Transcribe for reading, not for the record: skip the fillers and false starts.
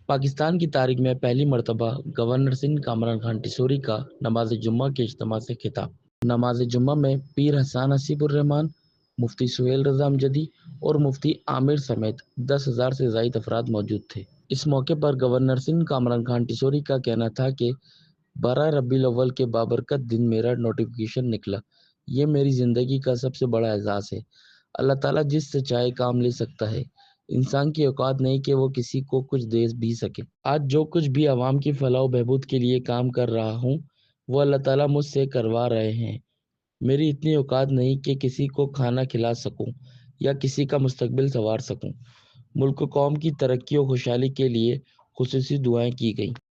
پاکستان کی تاریخ میں پہلی مرتبہ گورنر سندھ کامران خان تصوری کا نماز جمعہ کے اجتماع سے خطاب۔ نماز جمعہ میں پیر حسان حسیب الرحمان، مفتی سہیل رضا امجدی اور مفتی عامر سمیت 10,000 سے زائد افراد موجود تھے۔ اس موقع پر گورنر سندھ کامران خان تصوری کا کہنا تھا کہ 12 ربیع الاول کے بابرکت دن میرا نوٹیفیکیشن نکلا۔ یہ میری زندگی کا سب سے بڑا اعزاز ہے۔ اللہ تعالیٰ جس سے چاہے کام لے سکتا ہے۔ انسان کی اوقات نہیں کہ وہ کسی کو کچھ دے بھی سکے۔ آج جو کچھ بھی عوام کی فلاح و بہبود کے لیے کام کر رہا ہوں وہ اللہ تعالیٰ مجھ سے کروا رہے ہیں۔ میری اتنی اوقات نہیں کہ کسی کو کھانا کھلا سکوں یا کسی کا مستقبل سنوار سکوں۔ ملک و قوم کی ترقی و خوشحالی کے لیے خصوصی دعائیں کی گئیں۔